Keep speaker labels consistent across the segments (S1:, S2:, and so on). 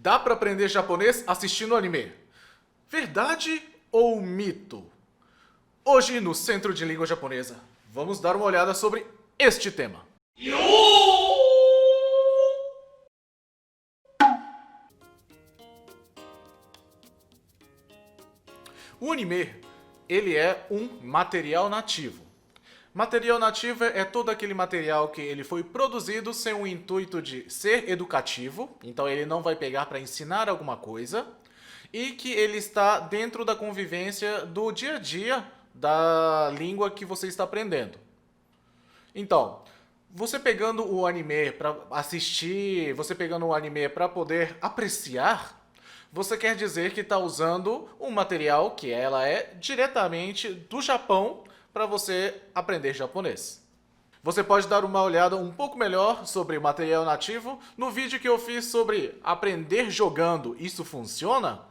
S1: Dá pra aprender japonês assistindo anime? Verdade ou mito? Hoje, no Centro de Língua Japonesa, vamos dar uma olhada sobre este tema. O anime, ele é um material nativo. Material nativo é todo aquele material que ele foi produzido sem o intuito de ser educativo, então ele não vai pegar para ensinar alguma coisa, e que ele está dentro da convivência do dia a dia da língua que você está aprendendo. Então, você pegando o anime para assistir, você pegando o anime para poder apreciar, você quer dizer que está usando um material que ela é diretamente do Japão para você aprender japonês. Você pode dar uma olhada um pouco melhor sobre o material nativo no vídeo que eu fiz sobre aprender jogando, isso funciona?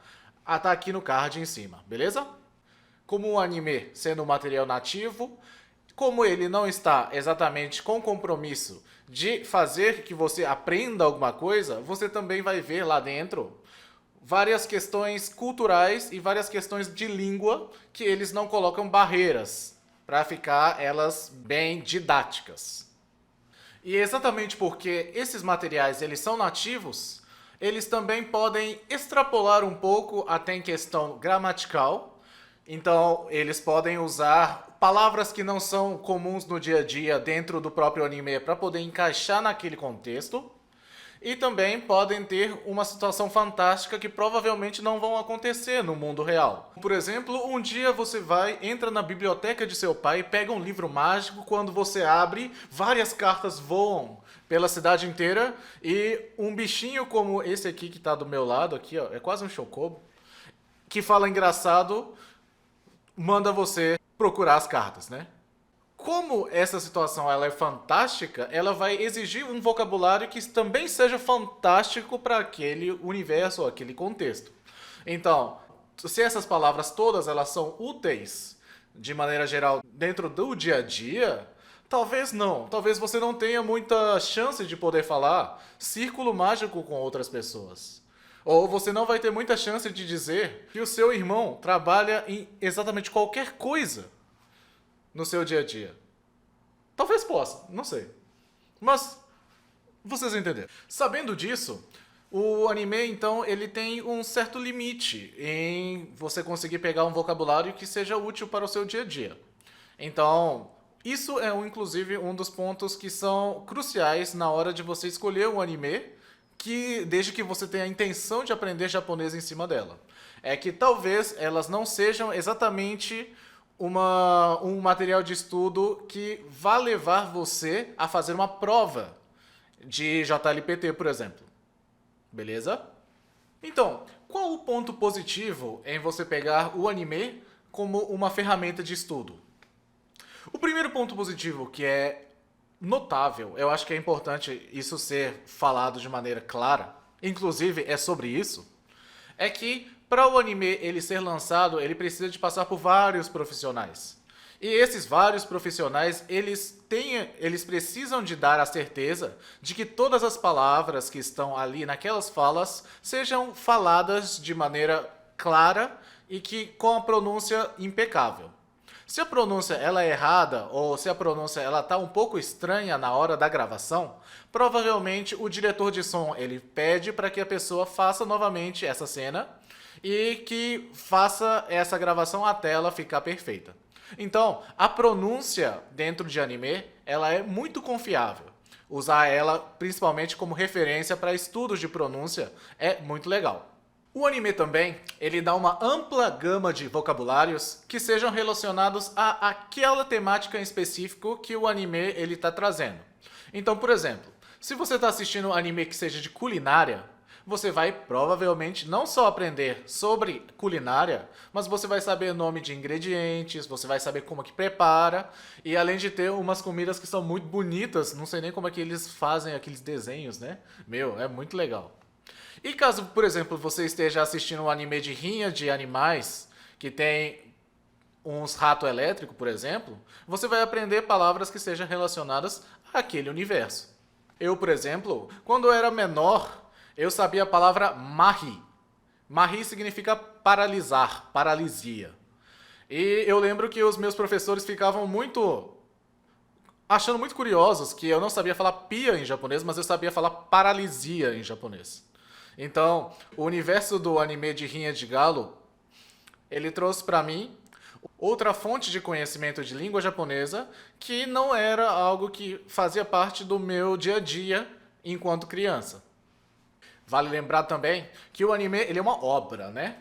S1: Tá aqui no card em cima, beleza? Como o anime sendo um material nativo, como ele não está exatamente com compromisso de fazer que você aprenda alguma coisa, você também vai ver lá dentro várias questões culturais e várias questões de língua que eles não colocam barreiras para ficar elas bem didáticas. E exatamente porque esses materiais eles são nativos, eles também podem extrapolar um pouco até em questão gramatical. Então, eles podem usar palavras que não são comuns no dia a dia dentro do próprio anime para poder encaixar naquele contexto. E também podem ter uma situação fantástica que provavelmente não vão acontecer no mundo real. Por exemplo, um dia você entra na biblioteca de seu pai, pega um livro mágico, quando você abre, várias cartas voam pela cidade inteira e um bichinho como esse aqui que está do meu lado, aqui, ó, é quase um chocobo, que fala engraçado, manda você procurar as cartas, né? Como essa situação ela é fantástica, ela vai exigir um vocabulário que também seja fantástico para aquele universo, aquele contexto. Então, se essas palavras todas elas são úteis de maneira geral dentro do dia a dia, talvez não. Talvez você não tenha muita chance de poder falar círculo mágico com outras pessoas. Ou você não vai ter muita chance de dizer que o seu irmão trabalha em exatamente qualquer coisa no seu dia a dia. Talvez possa, não sei. Mas vocês entenderam. Sabendo disso, o anime então ele tem um certo limite em você conseguir pegar um vocabulário que seja útil para o seu dia a dia. Então, isso é inclusive um dos pontos que são cruciais na hora de você escolher um anime, que desde que você tenha a intenção de aprender japonês em cima dela. É que talvez elas não sejam exatamente um material de estudo que vá levar você a fazer uma prova de JLPT, por exemplo. Beleza? Então, qual o ponto positivo em você pegar o anime como uma ferramenta de estudo? O primeiro ponto positivo, que é notável, eu acho que é importante isso ser falado de maneira clara, inclusive é sobre isso, é que para o anime ele ser lançado, ele precisa de passar por vários profissionais. E esses vários profissionais, eles precisam de dar a certeza de que todas as palavras que estão ali naquelas falas sejam faladas de maneira clara e que com a pronúncia impecável. Se a pronúncia ela é errada ou se a pronúncia ela tá um pouco estranha na hora da gravação, provavelmente o diretor de som ele pede para que a pessoa faça novamente essa cena e que faça essa gravação até ela ficar perfeita. Então, a pronúncia dentro de anime, ela é muito confiável. Usar ela principalmente como referência para estudos de pronúncia é muito legal. O anime também, ele dá uma ampla gama de vocabulários que sejam relacionados a aquela temática em específico que o anime ele está trazendo. Então, por exemplo, se você está assistindo um anime que seja de culinária, você vai provavelmente não só aprender sobre culinária, mas você vai saber o nome de ingredientes, você vai saber como que prepara, e além de ter umas comidas que são muito bonitas, não sei nem como é que eles fazem aqueles desenhos, né? Meu, é muito legal. E caso, por exemplo, você esteja assistindo um anime de rinha de animais, que tem uns ratos elétricos, por exemplo, você vai aprender palavras que sejam relacionadas àquele universo. Eu, por exemplo, quando eu era menor, eu sabia a palavra mahi. Mahi significa paralisar, paralisia. E eu lembro que os meus professores ficavam achando muito curiosos que eu não sabia falar pia em japonês, mas eu sabia falar paralisia em japonês. Então, o universo do anime de Rinha de Galo, ele trouxe para mim outra fonte de conhecimento de língua japonesa que não era algo que fazia parte do meu dia a dia enquanto criança. Vale lembrar também que o anime ele é uma obra, né?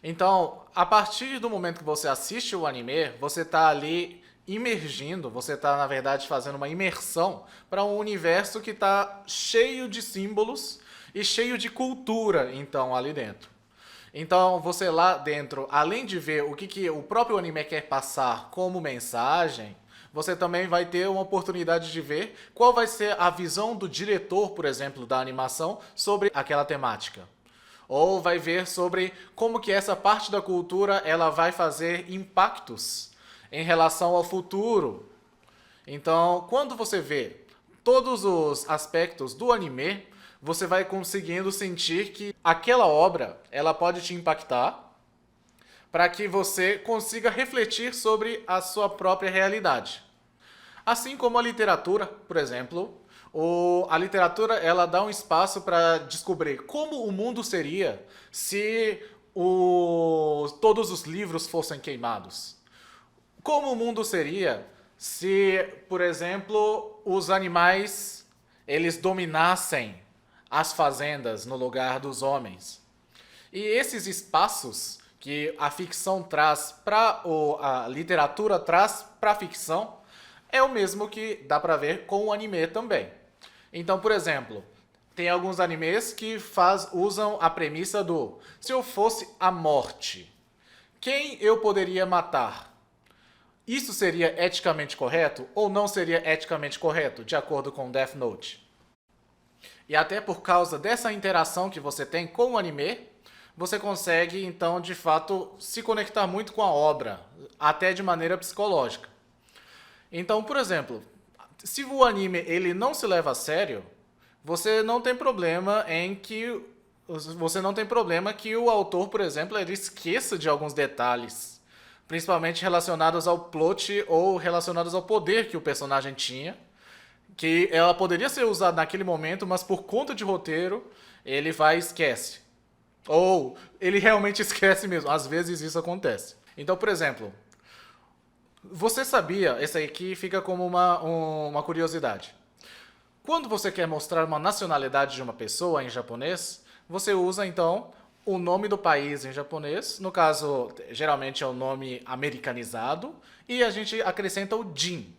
S1: Então, a partir do momento que você assiste o anime, você está ali imergindo, você está, na verdade, fazendo uma imersão para um universo que está cheio de símbolos e cheio de cultura, então, ali dentro. Então, você lá dentro, além de ver o que o próprio anime quer passar como mensagem, você também vai ter uma oportunidade de ver qual vai ser a visão do diretor, por exemplo, da animação sobre aquela temática. Ou vai ver sobre como que essa parte da cultura ela vai fazer impactos em relação ao futuro. Então, quando você vê todos os aspectos do anime, você vai conseguindo sentir que aquela obra ela pode te impactar para que você consiga refletir sobre a sua própria realidade. Assim como a literatura, por exemplo, a literatura ela dá um espaço para descobrir como o mundo seria se todos os livros fossem queimados. Como o mundo seria se, por exemplo, os animais eles dominassem as fazendas no lugar dos homens. E esses espaços que a ficção traz a literatura traz para a ficção é o mesmo que dá para ver com o anime também. Então, por exemplo, tem alguns animes que usam a premissa do se eu fosse a morte, quem eu poderia matar? Isso seria eticamente correto ou não seria eticamente correto, de acordo com Death Note? E até por causa dessa interação que você tem com o anime, você consegue, então, de fato, se conectar muito com a obra, até de maneira psicológica. Então, por exemplo, se o anime ele não se leva a sério, você não tem problema que o autor, por exemplo, ele esqueça de alguns detalhes, principalmente relacionados ao plot ou relacionados ao poder que o personagem tinha, que ela poderia ser usada naquele momento, mas por conta de roteiro, ele vai e esquece. Ou ele realmente esquece mesmo. Às vezes isso acontece. Então, por exemplo, você sabia, essa aqui fica como uma curiosidade. Quando você quer mostrar uma nacionalidade de uma pessoa em japonês, você usa então o nome do país em japonês. No caso, geralmente é o nome americanizado. E a gente acrescenta o jin.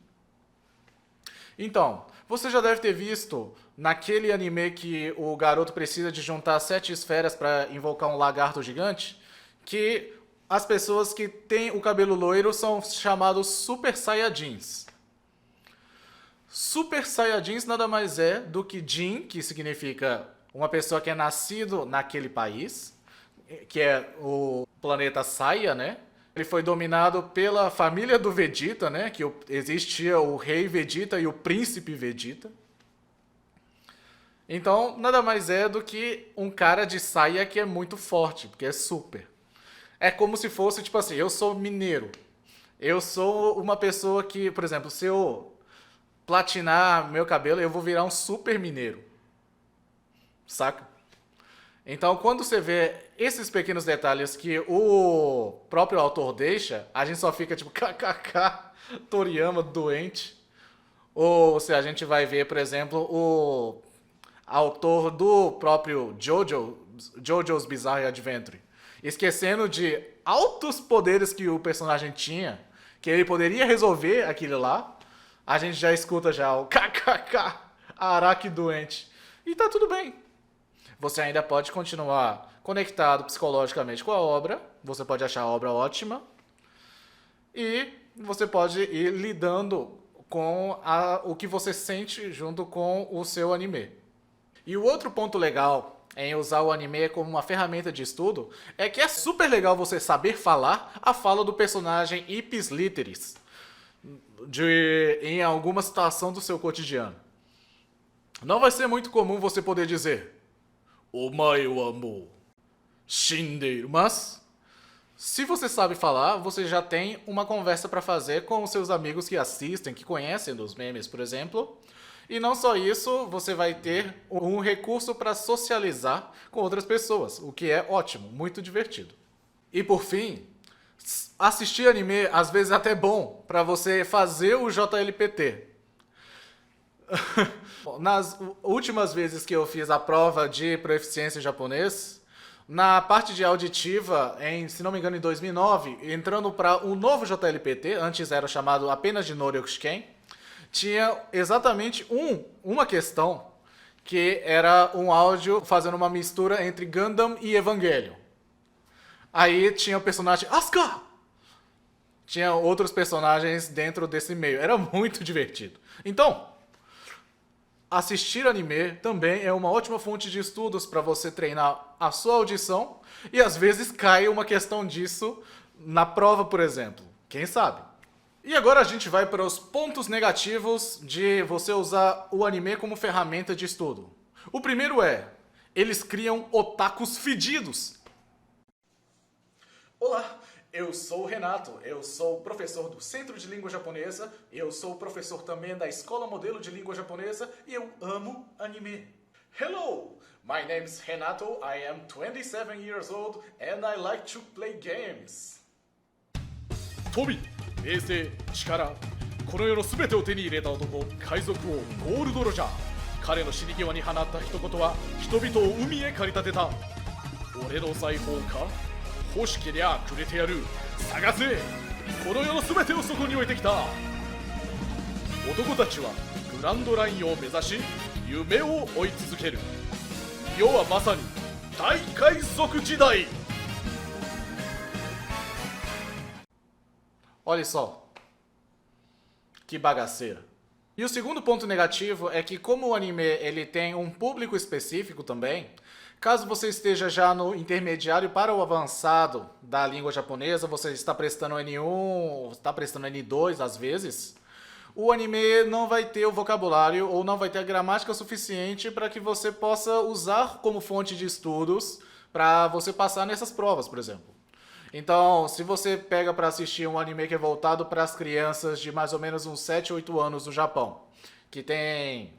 S1: Então, você já deve ter visto naquele anime que o garoto precisa de juntar 7 esferas para invocar um lagarto gigante, que as pessoas que têm o cabelo loiro são chamados Super Saiyajins. Super Saiyajins nada mais é do que Jin, que significa uma pessoa que é nascido naquele país, que é o planeta Saiya, né? Ele foi dominado pela família do Vegeta, né? Que existia o rei Vegeta e o príncipe Vegeta. Então, nada mais é do que um cara de saia que é muito forte, porque é super. É como se fosse, tipo assim, eu sou mineiro. Eu sou uma pessoa que, por exemplo, se eu platinar meu cabelo, eu vou virar um super mineiro. Saca? Então, quando você vê esses pequenos detalhes que o próprio autor deixa, a gente só fica tipo, kkk, Toriyama doente. Ou se a gente vai ver, por exemplo, o autor do próprio JoJo's Bizarre Adventure, esquecendo de altos poderes que o personagem tinha, que ele poderia resolver aquilo lá, a gente já escuta já o kkk, Araki doente. E tá tudo bem. Você ainda pode continuar conectado psicologicamente com a obra, você pode achar a obra ótima, e você pode ir lidando com o que você sente junto com o seu anime. E o outro ponto legal em usar o anime como uma ferramenta de estudo é que é super legal você saber falar a fala do personagem ipsis literis em alguma situação do seu cotidiano. Não vai ser muito comum você poder dizer Omae wa mou shindeiru. Mas, se você sabe falar, você já tem uma conversa para fazer com os seus amigos que assistem, que conhecem dos memes, por exemplo. E não só isso, você vai ter um recurso para socializar com outras pessoas, o que é ótimo, muito divertido. E por fim, assistir anime às vezes é até bom para você fazer o JLPT. Nas últimas vezes que eu fiz a prova de proficiência em japonês, na parte de auditiva, se não me engano em 2009, entrando para o novo JLPT, antes era chamado apenas de Noryokushiken, tinha exatamente uma questão que era um áudio fazendo uma mistura entre Gundam e Evangelion. Aí tinha o personagem Asuka! Tinha outros personagens dentro desse meio. Era muito divertido. Então, assistir anime também é uma ótima fonte de estudos para você treinar a sua audição e às vezes cai uma questão disso na prova, por exemplo. Quem sabe? E agora a gente vai para os pontos negativos de você usar o anime como ferramenta de estudo. O primeiro é, eles criam otakus fedidos. Olá, eu sou o Renato, eu sou professor do Centro de Língua Japonesa, eu sou professor também da Escola Modelo de Língua Japonesa e eu amo anime. Hello, my name is Renato, I am 27 years old and I like to play games. Tobi, 平成、力、この世の全てを手に入れた男、海賊王ゴールドロジャー。彼の死に際に放った一言は人々を海へ駆り立てた。俺の財宝か？欲しけりゃくれてやる。探せ！この世の全てをそこに置いてきた。男たちはグランドラインを目指し夢を追い続ける。世はまさに大海賊時代。Olha só, que bagaceira. E o segundo ponto negativo é que como o anime ele tem um público específico também, caso você esteja já no intermediário para o avançado da língua japonesa, você está prestando N1, está prestando N2 às vezes, o anime não vai ter o vocabulário ou não vai ter a gramática suficiente para que você possa usar como fonte de estudos para você passar nessas provas, por exemplo. Então, se você pega para assistir um anime que é voltado para as crianças de mais ou menos uns 7, 8 anos no Japão, que tem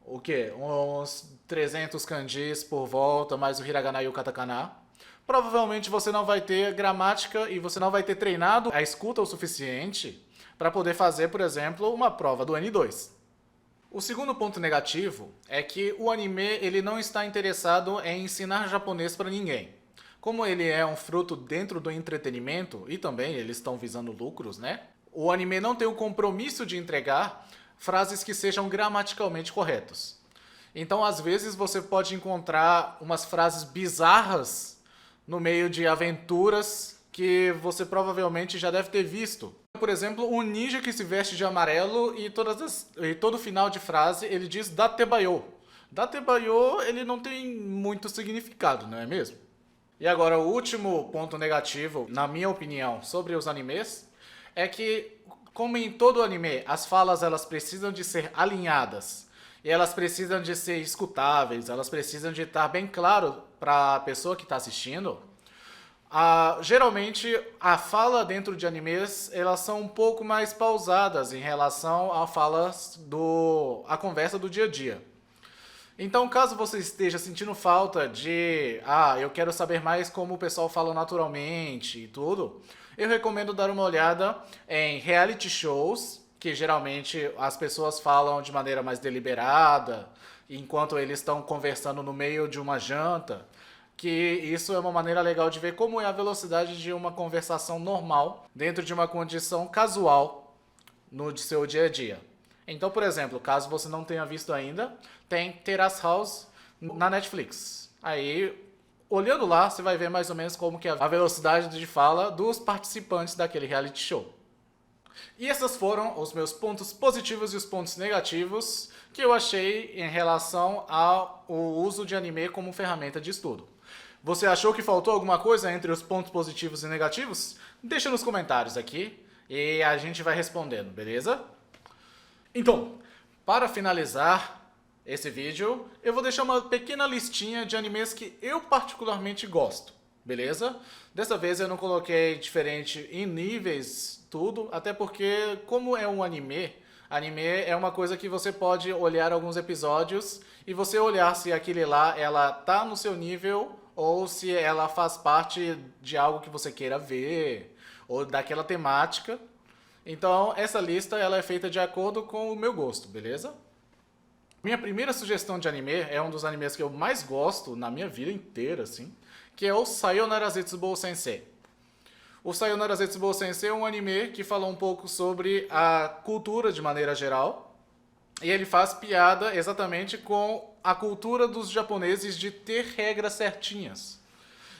S1: o quê? Uns 300 kanjis por volta, mais o hiragana e o katakana, provavelmente você não vai ter gramática e você não vai ter treinado a escuta o suficiente para poder fazer, por exemplo, uma prova do N2. O segundo ponto negativo é que o anime ele não está interessado em ensinar japonês para ninguém. Como ele é um fruto dentro do entretenimento, e também eles estão visando lucros, né? O anime não tem o compromisso de entregar frases que sejam gramaticalmente corretos. Então, às vezes, você pode encontrar umas frases bizarras no meio de aventuras que você provavelmente já deve ter visto. Por exemplo, um ninja que se veste de amarelo e todo final de frase ele diz Datebayo. Datebayo, ele não tem muito significado, não é mesmo? E agora, o último ponto negativo, na minha opinião, sobre os animes, é que, como em todo anime, as falas elas precisam de ser alinhadas, e elas precisam de ser escutáveis, elas precisam de estar bem claro para a pessoa que está assistindo. Geralmente, a fala dentro de animes, elas são um pouco mais pausadas em relação a falas a conversa do dia a dia. Então, caso você esteja sentindo falta de eu quero saber mais como o pessoal fala naturalmente e tudo, eu recomendo dar uma olhada em reality shows, que geralmente as pessoas falam de maneira mais deliberada, enquanto eles estão conversando no meio de uma janta, que isso é uma maneira legal de ver como é a velocidade de uma conversação normal dentro de uma condição casual no seu dia a dia. Então, por exemplo, caso você não tenha visto ainda, tem Terrace House na Netflix. Aí, olhando lá, você vai ver mais ou menos como que é a velocidade de fala dos participantes daquele reality show. E esses foram os meus pontos positivos e os pontos negativos que eu achei em relação ao uso de anime como ferramenta de estudo. Você achou que faltou alguma coisa entre os pontos positivos e negativos? Deixa nos comentários aqui e a gente vai respondendo, beleza? Então, para finalizar esse vídeo, eu vou deixar uma pequena listinha de animes que eu particularmente gosto, beleza? Dessa vez eu não coloquei diferente em níveis, tudo, até porque como é um anime é uma coisa que você pode olhar alguns episódios e você olhar se aquele lá, ela tá no seu nível ou se ela faz parte de algo que você queira ver ou daquela temática. Então, essa lista ela é feita de acordo com o meu gosto, beleza? Minha primeira sugestão de anime é um dos animes que eu mais gosto na minha vida inteira, assim, que é o Sayonara Zetsubou Sensei. O Sayonara Zetsubou Sensei é um anime que fala um pouco sobre a cultura de maneira geral, e ele faz piada exatamente com a cultura dos japoneses de ter regras certinhas.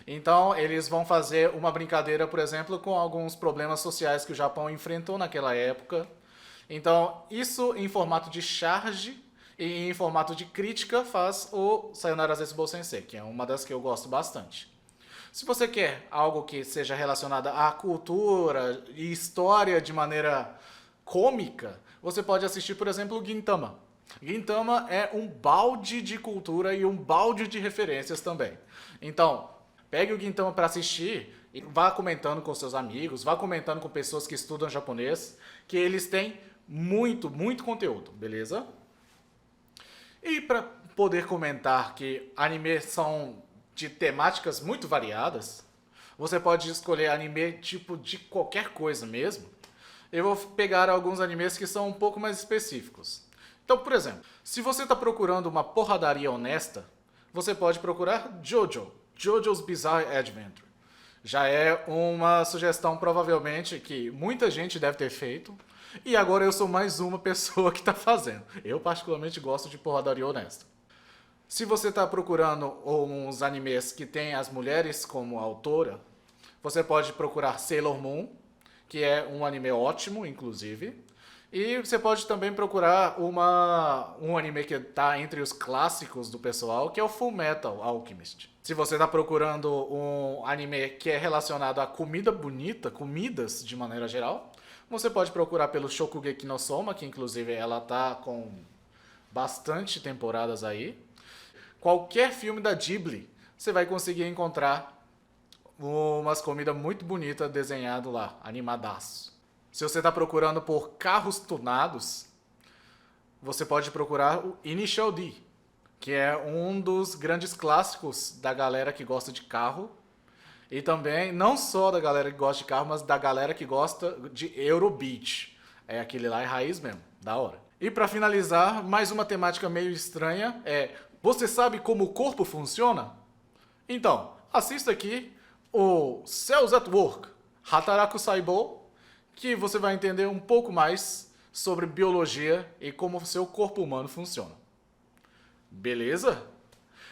S1: Então, eles vão fazer uma brincadeira, por exemplo, com alguns problemas sociais que o Japão enfrentou naquela época. Então, isso em formato de charge e em formato de crítica faz o Sayonara Zetsubou Sensei, que é uma das que eu gosto bastante. Se você quer algo que seja relacionado à cultura e história de maneira cômica, você pode assistir, por exemplo, o Gintama. Gintama é um balde de cultura e um balde de referências também. Então, pegue o Gintama para assistir e vá comentando com seus amigos, vá comentando com pessoas que estudam japonês, que eles têm muito, muito conteúdo, beleza? E para poder comentar que animes são de temáticas muito variadas, você pode escolher anime tipo de qualquer coisa mesmo. Eu vou pegar alguns animes que são um pouco mais específicos. Então, por exemplo, se você está procurando uma porradaria honesta, você pode procurar Jojo, Jojo's Bizarre Adventure. Já é uma sugestão provavelmente que muita gente deve ter feito, e agora eu sou mais uma pessoa que está fazendo. Eu particularmente gosto de porradaria honesta. Se você está procurando uns animes que tem as mulheres como autora, você pode procurar Sailor Moon, que é um anime ótimo, inclusive. E você pode também procurar um anime que está entre os clássicos do pessoal, que é o Full Metal Alchemist. Se você está procurando um anime que é relacionado a comida bonita, comidas de maneira geral, você pode procurar pelo Shokugeki no Soma, que inclusive ela está com bastante temporadas aí. Qualquer filme da Ghibli, você vai conseguir encontrar umas comidas muito bonitas desenhado lá, animadaço. Se você está procurando por carros tunados, você pode procurar o Initial D, que é um dos grandes clássicos da galera que gosta de carro. E também, não só da galera que gosta de carro, mas da galera que gosta de Eurobeat. É aquele lá, é raiz mesmo, da hora. E para finalizar, mais uma temática meio estranha é: você sabe como o corpo funciona? Então, assista aqui o Cells at Work, Hataraku Saibou, que você vai entender um pouco mais sobre biologia e como o seu corpo humano funciona. Beleza?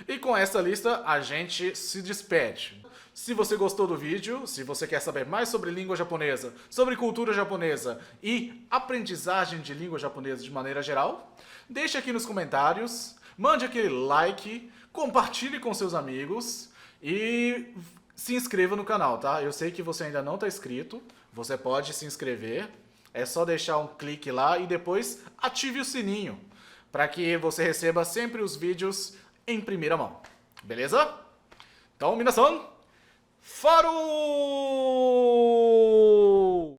S1: E com essa lista a gente se despede. Se você gostou do vídeo, se você quer saber mais sobre língua japonesa, sobre cultura japonesa e aprendizagem de língua japonesa de maneira geral, deixe aqui nos comentários, mande aquele like, compartilhe com seus amigos e se inscreva no canal, tá? Eu sei que você ainda não está inscrito, você pode se inscrever, é só deixar um clique lá e depois ative o sininho, para que você receba sempre os vídeos em primeira mão, beleza? Então, minasan, farou!